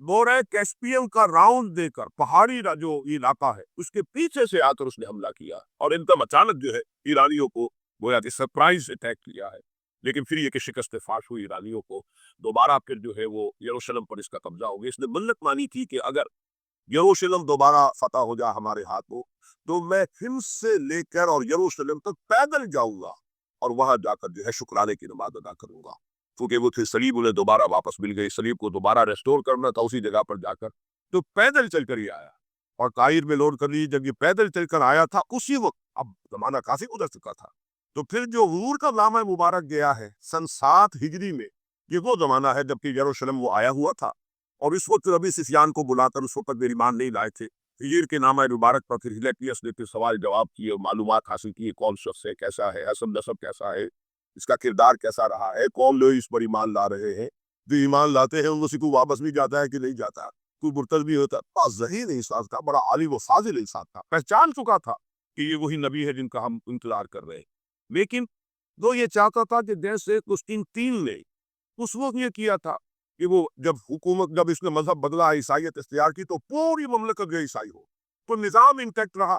بورے کیسپیم کا راؤنڈ دے کر پہاڑی جو علاقہ ہے اس کے پیچھے سے آ کر اس نے حملہ کیا اور ان کا اچانک جو ہے ایرانیوں کو گویا کہ سرپرائز اٹیک کیا ہے، لیکن پھر یہ کہ شکست فاش ہوئی ایرانیوں کو، دوبارہ پھر جو ہے وہ یروشلم پر اس کا قبضہ ہو گیا۔ اس نے منت مانی تھی کہ اگر یروشلم دوبارہ فتح ہو جا ہمارے ہاتھوں تو میں حمص سے لے کر اور یروشلم تک پیدل جاؤں گا اور وہاں جا کر جو ہے شکرانے کی نماز ادا کروں گا، کیونکہ وہ پھر صلیب انہیں دوبارہ واپس مل گئی، صلیب کو دوبارہ ریسٹور کرنا تھا اسی جگہ پر جا کر، تو پیدل چل کر ہی آیا۔ اور قائر میں لوڈ کر لیجیے، جب یہ پیدل چل کر آیا تھا اسی وقت، اب زمانہ کافی گزر چکا تھا، تو پھر جو حضور کا نامہ مبارک گیا ہے سن 7 ہجری میں، یہ وہ زمانہ ہے جب کہ یروشلم وہ آیا ہوا تھا، اور اس وقت ابھی سفیان کو بلا کر اس وقت میری ایمان نہیں لائے تھے۔ ہجر کے نامہ مبارک پر پھر ہرقلیس نے پھر سوال جواب کیے، معلومات حاصل کی، کون شخص ہے، کیسا ہے، حسب نسب کیسا ہے، اس کا کردار کیسا رہا ہے، کون لوگ اس پر ایمان لا رہے ہیں، جو ایمان لاتے ہیں ان میں سے کوئی واپس بھی جاتا ہے کہ نہیں جاتا، کوئی مرتد بھی ہوتا، بہت ذہین انسان تھا، بڑا عالم و فاضل انسان تھا، پہچان چکا تھا کہ یہ وہی نبی ہے جن کا ہم انتظار کر رہے ہیں۔ لیکن وہ یہ چاہتا تھا کہ جیسے قسطنطین نے اس وقت یہ کیا تھا کہ وہ جب اس نے مذہب بدلا، عیسائیت اختیار کی، تو پوری مملکت جو عیسائی ہو، تو نظام انٹیکٹ رہا،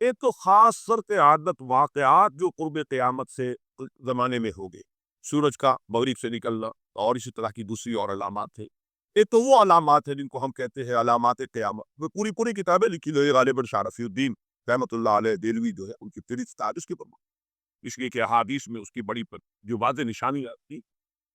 ایک تو خاص صورت عادت واقعات جو قرب قیامت سے زمانے میں ہو گئے، سورج کا مغرب سے نکلنا اور اسی طرح کی دوسری اور علامات ہیں۔ ایک تو وہ علامات ہیں جن کو ہم کہتے ہیں علامات قیامت، وہ پوری کتابیں لکھی ہوئی غالباً شاہ رفیع الدین رحمۃ اللہ علیہ دہلوی جو ہے ان کی فہرست ہے اس کے پر، اس لیے کہ احادیث میں اس کی بڑی جو واضح نشانیاں تھی۔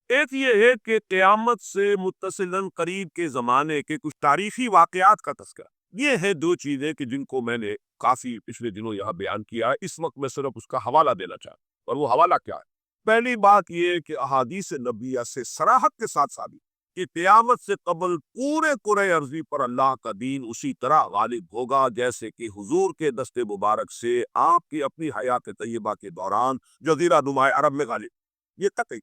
ایک یہ ہے کہ قیامت سے متصلاً قریب کے زمانے کے کچھ تاریخی واقعات کا تذکرہ۔ یہ ہے دو چیزیں کہ جن کو میں نے کافی پچھلے دنوں یہاں بیان کیا ہے، اس وقت میں صرف اس کا حوالہ دینا چاہتا ہوں۔ اور وہ حوالہ کیا ہے؟ پہلی بات یہ کہ احادیث نبویہ سے صراحت کے ساتھ ثابت کہ قیامت سے قبل پورے کرۂ ارضی پر اللہ کا دین اسی طرح غالب ہوگا جیسے کہ حضور کے دست مبارک سے آپ کی اپنی حیات طیبہ کے دوران جزیرہ نمائے عرب میں غالب۔ یہ قطعی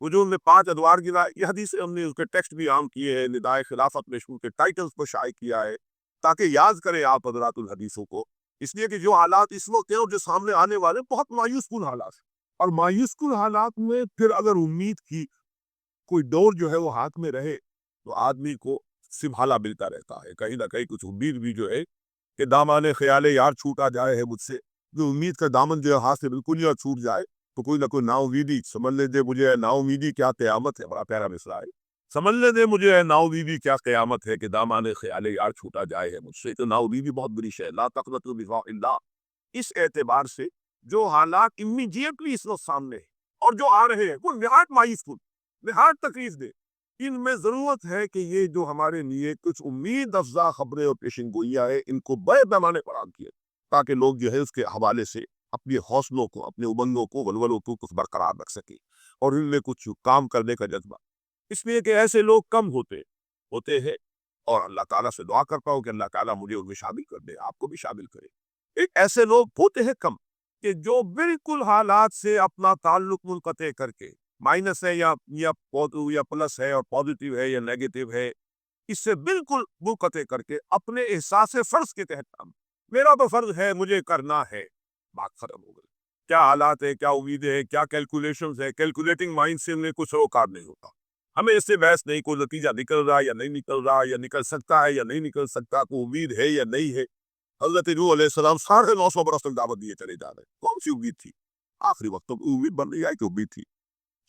حضور نے 5 ادوار گنا، یہ حدیث ہم نے اس کے ٹیکسٹ بھی عام کیے ہیں، ندائے خلافت میں کے ٹائٹلز کو شائع کیا ہے تاکہ یاد کریں آپ حضرات الحدیثوں کو، اس لیے کہ جو حالات اس وقت ہیں اور جو سامنے آنے والے بہت مایوس کن حالات ہیں، اور مایوس کن حالات میں پھر اگر امید کی کوئی ڈور جو ہے وہ ہاتھ میں رہے تو آدمی کو سنبھالا ملتا رہتا ہے، کہیں نہ کہیں کچھ امید بھی جو ہے کہ دامان خیال یار چھوٹا جائے ہے مجھ سے، جو امید کا دامن جو ہے ہاتھ سے بالکل ہی چھوٹ جائے تو کوئی نہ کوئی نا امیدی سمجھ لے دے مجھے، نا امیدی کیا قیامت ہے، بڑا پیارا مصرع ہے، سمجھ لے دے مجھے نا امیدی کیا قیامت ہے کہ دامان خیال یار چھوٹا جائے ہے مجھ سے، تو نا امیدی بہت بری شے ہے، لا تقنطوا من رحمۃ اللہ۔ اس اعتبار سے جو حالات امیڈیٹلی اس وقت سامنے ہیں اور جو آ رہے ہیں وہ نہایت مایوس کن، نہایت تکلیف دہ، ان میں ضرورت ہے کہ یہ جو ہمارے لیے کچھ امید افزا خبریں اور پیشن گوئیاں ہیں ان کو بڑے پیمانے پر عام کیے تاکہ لوگ جو ہے اس کے حوالے سے اپنے حوصلوں کو، اپنے امنگوں کو، ولولوں کو کچھ برقرار رکھ سکیں اور ان میں کچھ کام کرنے کا جذبہ، اس لیے کہ ایسے لوگ کم ہوتے ہیں اور اللہ تعالیٰ سے دعا کرتا ہوں کہ اللہ تعالیٰ مجھے ان میں شامل کر دے، آپ کو بھی شامل کرے۔ ایک ایسے لوگ ہوتے ہیں کم کہ جو بالکل حالات سے اپنا تعلق منقطع کر کے، مائنس ہے یا پلس ہے اور پازیٹیو ہے یا نیگیٹو ہے، اس سے بالکل منقطع کر کے اپنے احساس فرض کے تحت کام، میرا تو فرض ہے مجھے کرنا ہے، بات ختم ہو گئی۔ کیا حالات ہے، کیا امیدیں ہیں، کیا کیلکولیشنز ہے، کیلکولیٹنگ مائنڈ سے ہمیں کچھ روکار نہیں ہوتا، ہمیں اس سے بحث نہیں، کوئی نتیجہ نکل رہا ہے یا نہیں نکل رہا، یا نکل سکتا ہے یا نہیں نکل سکتا، کوئی امید ہے یا نہیں ہے۔ حضرت نوح علیہ السلام 950 برس تک دعوت دیے چلے جا رہے ہیں، کون سی امید تھی؟ آخری وقت تک امید بن رہی ہے کہ امید تھی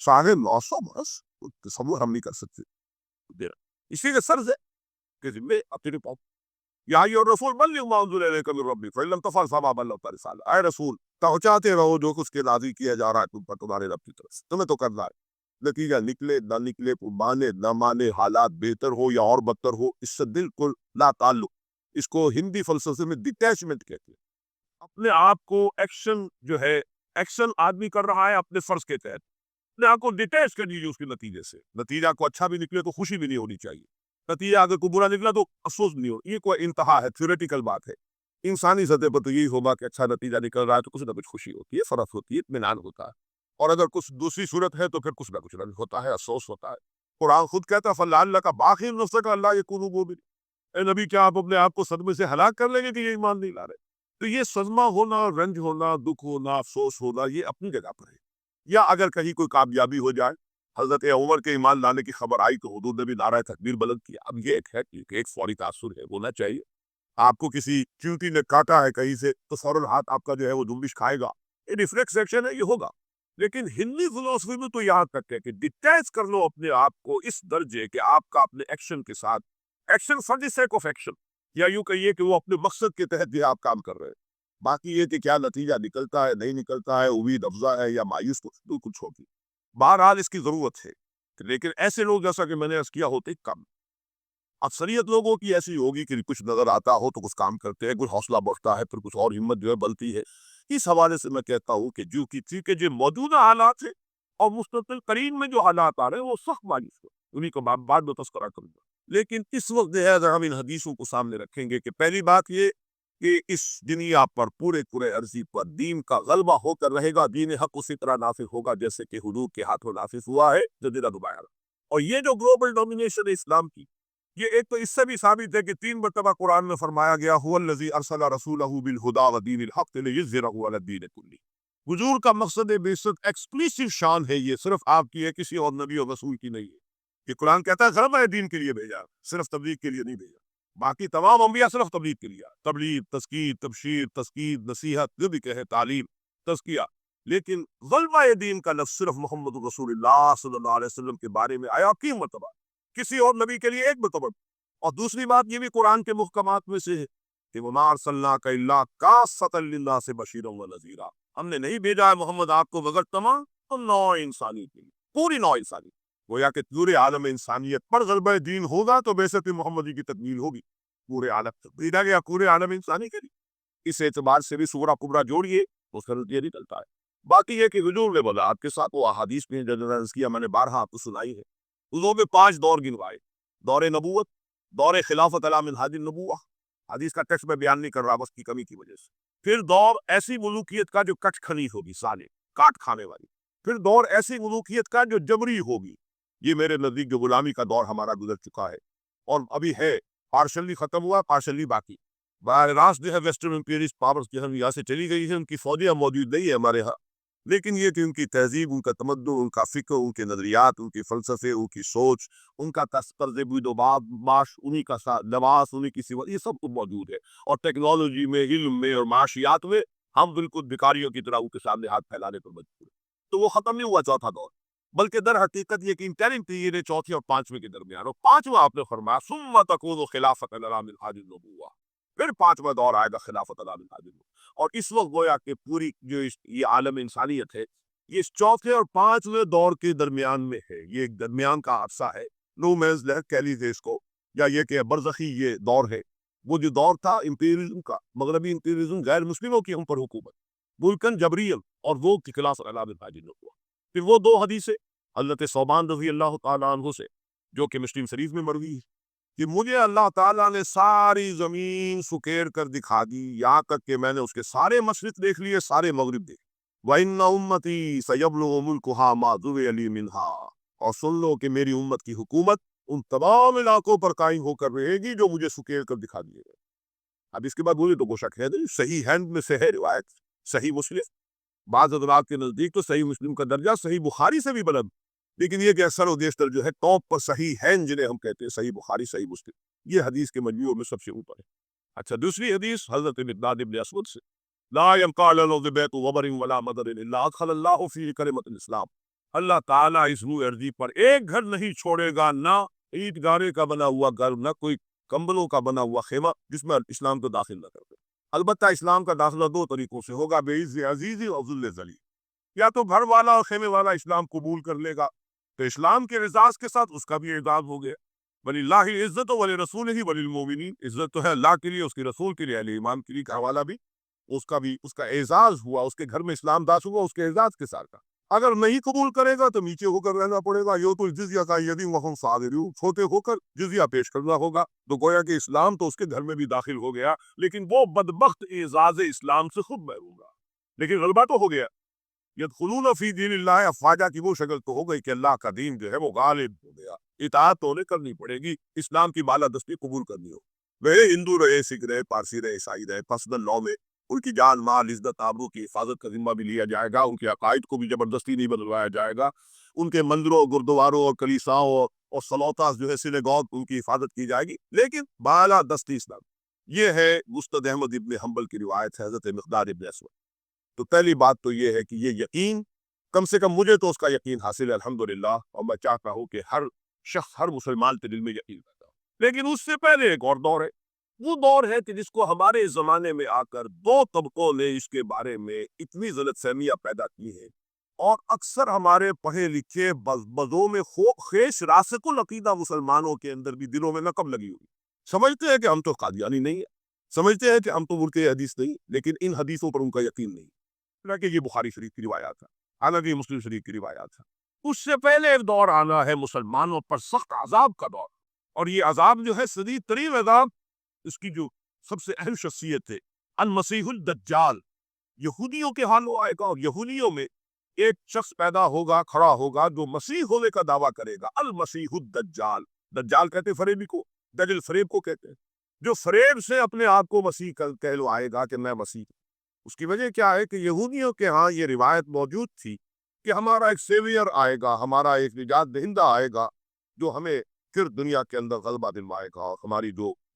950 برس، تصور ہم نہیں کر سکتے، اسی کے سر سے کہ ذمہ اپنے پاؤں یا رسول بلغ ما انزل الیک من ربک فإن لم تفعل فما بلغت رسالہ، اے رسول پہنچاتے رہو جو کچھ کے نازل کیا جا رہا ہے تم پر تمہارے رب کی طرف سے، تمہیں تو کرنا ہے، نتیجہ نکلے نہ نکلے، مانے نہ مانے، حالات بہتر ہو یا اور بدتر ہو، اس سے بالکل لا تعلق، اس کو ہندی فلسفے میں ڈیٹیچمنٹ کہتے ہیں، اپنے آپ کو ایکشن جو ہے، ایکشن آدمی کر رہا ہے اپنے فرض کے تحت، اپنے آپ کو ڈیٹیچ کر دیجیے اس کے نتیجے سے، نتیجہ کو اچھا بھی نکلے تو خوشی بھی نہیں ہونی چاہیے، نتیجہ اگر کوئی برا نکلا تو افسوس بھی نہیں ہو، یہ کوئی انتہا ہے، تھیوریٹیکل بات ہے، انسانی سطح پر تو یہی ہوگا کہ اچھا نتیجہ نکل رہا ہے تو کچھ نہ کچھ خوشی ہوتی ہے، فرح ہوتی ہے، اطمینان ہوتا ہے، اور اگر کچھ دوسری صورت ہے تو پھر کچھ نہ کچھ رنج ہوتا ہے، افسوس ہوتا ہے۔ قرآن خود کہتا ہے فَلَعَلَّكَ بَاخِعٌ نَفْسَكَ أَلَّا يَكُونُوا مُؤْمِنِينَ، اے نبی کیا آپ اپنے آپ کو صدمے سے ہلاک کر لیں گے کہ یہ ایمان نہیں لا رہے؟ تو یہ صدمہ ہونا، رنج ہونا، دکھ ہونا، افسوس ہونا، یہ اپنی جگہ پر ہے، یا اگر کہیں کوئی کامیابی ہو جائے، حضرت عمر کے ایمان لانے کی خبر آئی تو حضور نے بھی نعرہ تکبیر بلند کیا، اب یہ ایک ہے کہ ایک فوری تاثر ہے، ہونا چاہیے، آپ کو کسی چیونٹی نے کاٹا ہے کہیں سے تو فوراً ہاتھ آپ کا جو ہے وہ جنبش کھائے گا، یہ ریفلیکس ایکشن ہے، یہ ہوگا، لیکن ہندی فلسفی میں تو یہاں تک ہے کہ ڈیٹیچ کر لو اپنے آپ کو اس درجے کہ آپ کا اپنے ایکشن کے ساتھ، action for the sake of action, یا یوں کہیے کہ وہ اپنے مقصد کے تحت جو آپ کام کر رہے ہیں، باقی یہ کہ کیا نتیجہ نکلتا ہے نہیں نکلتا ہے، امید افزا ہے یا مایوس، کچھ ہوگی، بہرحال اس کی ضرورت ہے، لیکن ایسے لوگ جیسا کہ میں نے عرض کیا ہوتے کم، اکثریت لوگوں کی ایسی ہوگی کہ کچھ نظر آتا ہو تو کچھ کام کرتے ہیں، کچھ حوصلہ بڑھتا ہے، پھر کچھ اور ہمت جو ہے بلتی ہے، اس حوالے سے میں کہتا ہوں کہ جو موجودہ حالات ہیں اور مستقبل قریب میں جو حالات آ رہے ہیں وہ سخت مایوس ہو، انہیں کو بعد میں تذکرہ کروں گا، لیکن اس وقت جو ہے اگر ہم ان حدیثوں کو سامنے رکھیں گے کہ پہلی بات یہ کہ اس دنیا پر پورے عرضی پر دین کا غلبہ ہو کر رہے گا، دین حق اسی طرح نافذ ہوگا جیسے کہ حضور کے ہاتھوں نافذ ہوا ہے جزیرہ نمایاں، اور یہ جو گلوبل ڈومینیشن ہے اسلام کی، یہ ایک تو اس سے بھی ثابت ہے کہ 3 مرتبہ قرآن میں فرمایا گیا هو الذی ارسل رسولہ بالہدی ودین الحق لیظہرہ علی الدین کلہ، حضور کا مقصد بے شک ایکسکلوسیو شان ہے، یہ صرف آپ کی ہے، کسی اور نبی اور رسول کی نہیں ہے، یہ قرآن کہتا ہے غلبہ دین کے لیے بھیجا، صرف تبلیغ کے لیے نہیں بھیجا، باقی تمام انبیاء صرف تبلیغ کے لیے، تبلیغ، تذکیر، تبشیر، تذکیر، نصیحت، جو بھی کہے، تعلیم، تزکیہ. لیکن غلبہ دین کا لفظ صرف محمد رسول اللہ صلی اللہ علیہ وسلم کے بارے میں آیا 3 مرتبہ، کسی اور نبی کے لیے 1 مرتبہ. اور دوسری بات یہ بھی قرآن کے محکمات میں سے ہے کہ وَمَا أَرْسَلْنَاكَ إِلَّا كَافَّةً لِلنَّاسِ بَشِيرًا وَنَذِيرًا. ہم نے نہیں بھیجا ہے محمد آپ کو مگر تمام نوع انسانی کے لیے، پوری نوع انسانی. گویا کہ پورے عالم انسانیت پر غلبہ دین ہوگا تو بعثت محمدی کی تکمیل ہوگی. پورے عالم سے بھیجا گیا، پورے عالم انسانی کے لیے. اس اعتبار سے بھی سورہ کبریٰ جوڑیے تو اس کا نتیجہ نکلتا ہے. باقی یہ کہ حضور نے بولا آپ کے ساتھ وہ احادیث میں کیا میں نے بارہا آپ کو سنائی ہے. حضور میں 5 دور گنوائے: دور نبوت، دور خلافت علی منہاج النبوہ، حدیث کا ٹیکسٹ میں بیان نہیں کر رہا بس کی کمی کی وجہ سے. پھر دور ایسی ملوکیت کا جو کٹ کھنی ہوگی، سالے کاٹ کھانے والی. پھر دور ایسی ملوکیت کا جو جبری ہوگی. یہ میرے نزدیک جو غلامی کا دور ہمارا گزر چکا ہے اور ابھی ہے، پارشلی ختم ہوا، پارشلی باقی. براہ راست جو ہے ویسٹرن امپیریسٹ پاورز جو ہے یہاں سے چلی گئی ہے، ان کی فوجیاں موجود نہیں ہے ہمارے ہاں. لیکن یہ کہ ان کی تہذیب، ان کا تمدن، ان کا فکر، ان کے نظریات، ان کے فلسفے، ان کی سوچ، ان کا طرز بود و معاش، انہی کا لباس، انہی کی صفت، یہ سب کچھ موجود ہے. اور ٹیکنالوجی میں، علم میں اور معاشیات میں ہم بالکل بھکاریوں کی طرح ان کے سامنے ہاتھ پھیلانے پر مجبور ہیں. تو وہ ختم نہیں ہوا چوتھا دور، بلکہ در حقیقت یہ کہ انٹرنگ پیریڈ ہے چوتھے اور 5ویں کے درمیان. اور 5واں آپ نے فرمایا ثم تکون خلافۃ علی منہاج النبوہ، پھر 5واں دور آئے گا خلافت علی منہاج النبوہ. اور اس وقت گویا کہ پوری جو یہ عالم انسانیت ہے یہ اس چوتھے اور 5ویں دور کے درمیان میں ہے. یہ ایک درمیان کا عرصہ ہے، نو مینز لینڈ کہہ لیجیے اس کو، یا یہ کہ برزخی یہ دور ہے. وہ جو دور تھا امپیریلزم کا، مغربی امپیریلزم، غیر مسلموں کی ہم پر حکومت، ملکن جبریل، اور وہ کی خلافت علی منہاج النبوہ. پھر وہ 2 حدیثیں حضرت ثوبان رضی اللہ تعالیٰ عنہ سے جو کہ مسلم شریف میں مروی ہے کہ مجھے اللہ تعالیٰ نے ساری زمین سکیڑ کر دکھا دی، یہاں تک کہ میں نے اس کے سارے مشرق دیکھ لیے، سارے مغرب دیکھ. وَإِنَّ أُمَّتِي سَيَبْلُغُ مُلْكُهَا مَا ذُوِّيَ لِي مِنْهَا. اور سن لو کہ میری امت کی حکومت ان تمام علاقوں پر قائم ہو کر رہے گی جو مجھے سکیڑ کر دکھا دیے گئے. اب اس کے بعد بولے تو وہ شک ہے نہیں، صحیح ہینڈ میں سے ہے روایت، صحیح مسلم. بعض حضرات کے نزدیک تو صحیح مسلم کا درجہ صحیح بخاری سے بھی بلند، لیکن یہ کہ اکثر و بیشتر جو ہے ٹاپ پر صحیح ہینڈ جنہیں ہم کہتے ہیں، صحیح بخاری، صحیح مسلم، یہ حدیث کے مجموعوں میں سب سے اوپر ہے. اچھا، دوسری حدیث حضرت مقداد ابن اسود سے، لا يبقى على الارض بيت وبر ولا مدر الا ادخل الله فيه كلمة الاسلام. اللہ تعالیٰ اس روح ارضی پر ایک گھر نہیں چھوڑے گا، نہ اینٹ گارے کا بنا ہوا گھر، نہ کوئی کمبلوں کا بنا ہوا خیمہ جس میں اسلام کو داخل نہ کر دے. البتہ اسلام کا داخلہ 2 طریقوں سے ہوگا، بعز عزیز اور ذل ذلیل. یا تو گھر والا اور خیمے والا اسلام قبول کر لے گا تو اسلام کے اعزاز کے ساتھ اس کا بھی اعزاز ہو گیا. وَلِلَّهِ الْعِزَّةُ وَلِرَسُولِهِ وَلِلْمُؤْمِنِينَ. عزت تو ہے اللہ کے لیے، اس کے رسول کے لیے، اہل ایمان کے لیے. گھر والا بھی اس کا اعزاز ہوا، اس کے گھر میں اسلام داخل ہوا، اس کے اعزاز کے ساتھ. اگر نہیں قبول کرے گا تو نیچے ہو کر رہنا پڑے گا. یہ تو جزیہ کا یدی وہم صاغرون، چھوٹے ہو کر جزیہ پیش کرنا ہوگا. تو گویا کہ اسلام تو اس کے گھر میں بھی داخل ہو گیا، لیکن وہ بدبخت اعزاز اسلام سے خود محروم رہا. لیکن غلبہ تو ہو گیا. یدخلون فی دین اللہ افواجا کی وہ شکل تو ہو گئی کہ اللہ کا دین جو ہے وہ غالب ہو گیا. اطاعت تو انہیں کرنی پڑے گی، اسلام کی بالادستی قبول کرنی ہو. وہ ہندو رہے، سکھ رہے، پارسی رہے، عیسائی رہے، پرسنل لاء میں ان کی جان، مال، عزت، آبرو کی حفاظت کا ذمہ بھی لیا جائے گا. ان کے عقائد کو بھی زبردستی نہیں بدلوایا جائے گا. ان کے مندروں، گردواروں اور کلیساؤں اور سلوتاس جو ہے سینیگاگ، ان کی حفاظت کی جائے گی، لیکن بالادستی اسلام. یہ ہے مستد احمد ابن حنبل کی روایت ہے حضرت مقداد ابن اسود. تو پہلی بات تو یہ ہے کہ یہ یقین، کم سے کم مجھے تو اس کا یقین حاصل ہے الحمدللہ، اور میں چاہتا ہوں کہ ہر شخص، ہر مسلمان کے دل میں یقین رہتا ہو. لیکن اس سے پہلے ایک اور دور ہے. وہ دور ہے کہ جس کو ہمارے زمانے میں آ کر 2 طبقوں نے اس کے بارے میں اتنی غلط فہمیاں پیدا کی ہیں، اور اکثر ہمارے پڑھے لکھے بزوں میں خیش راسخ العقیدہ مسلمانوں کے اندر بھی دلوں میں نقب لگی ہوئی. سمجھتے ہیں کہ ہم تو قادیانی نہیں ہیں، سمجھتے ہیں کہ ہم تو ملک حدیث نہیں، لیکن ان حدیثوں پر ان کا یقین نہیں. کہ یہ بخاری شریف کی روایات ہے، حالانکہ یہ مسلم شریف کی روایات ہے. اس سے پہلے ایک دور آنا ہے مسلمانوں پر سخت عذاب کا دور. اور یہ عذاب جو ہے شدید ترین عذاب، اس کی جو سب سے اہم شخصیت ہے المسیح الدجال، یہودیوں کے حال آئے گا. اور یہودیوں میں ایک شخص پیدا ہوگا، کھڑا ہوگا، جو مسیح ہونے کا دعویٰ کرے گا. المسیح الدجال، دجال کہتے فریبی کو، دجل فریب کو کہتے ہیں، جو فریب سے اپنے آپ کو مسیح کہلو آئے گا کہ میں مسیح. اس کی وجہ کیا ہے کہ یہودیوں کے ہاں یہ روایت موجود تھی کہ ہمارا ایک سیویئر آئے گا، ہمارا ایک نجات دہندہ آئے گا، جو ہمیں پھر دنیا کے اندر غلبہ دلوائے گا، اور ہماری جو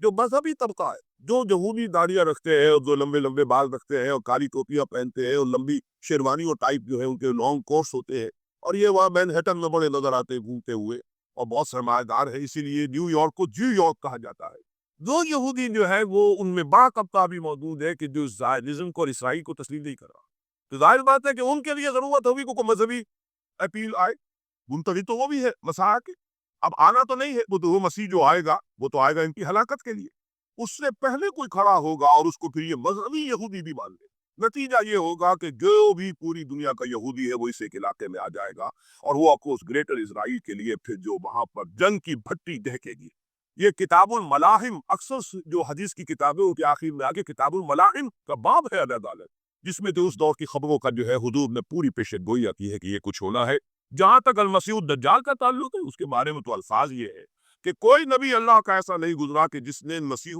جو مذہبی طبقہ ہے، جو یہودی داڑیاں رکھتے ہیں اور جو لمبے لمبے بال رکھتے ہیں اور کالی ٹوپیاں پہنتے ہیں اور لمبی شیروانی اور ٹائپ جو ہے ان کے لانگ کوٹس ہوتے ہیں، اور یہ وہاں مینہٹن میں بڑے نظر آتے ہیں گھومتے ہوئے، اور بہت سرمایہ دار ہے، اسی لیے نیو یارک کو جیو یارک کہا جاتا ہے۔ جو یہودی جو ہے وہ ان میں بڑا طبقہ بھی موجود ہے کہ جو زائنزم کو اور اسرائیل کو تسلیم نہیں کر رہا، تو ظاہر بات ہے کہ ان کے لیے ضرورت ہوگی کہ کوئی مذہبی اپیل آئے، منتظر تو وہ بھی ہے مسیح کے، اب آنا تو نہیں ہے، وہ مسیح جو آئے گا وہ تو آئے گا ان کی ہلاکت کے لیے، اس سے پہلے کوئی کھڑا ہوگا اور اس کو پھر یہ مذہبی یہودی بھی مان لے، نتیجہ یہ ہوگا کہ جو بھی پوری دنیا کا یہودی ہے وہ اس ایک علاقے میں آ جائے گا، اور وہ آپ کو اس گریٹر اسرائیل کے لیے پھر جو وہاں پر جنگ کی بھٹی دہکے گی۔ یہ کتاب الملاحم، اکثر جو حدیث کی کتابیں ان کے آخر میں آگے کتاب الملاحم کا باب ہے علیحدہ علیحدہ، جس میں تو اس دور کی خبروں کا جو ہے حضور نے پوری پیشن گوئی کی ہے کہ یہ کچھ ہونا ہے۔ جہاں تک المسیح الدجال کا تعلق ہے، اس کے بارے میں تو الفاظ یہ ہے کہ کوئی نبی اللہ کا ایسا نہیں گزرا کہ جس نے مسیح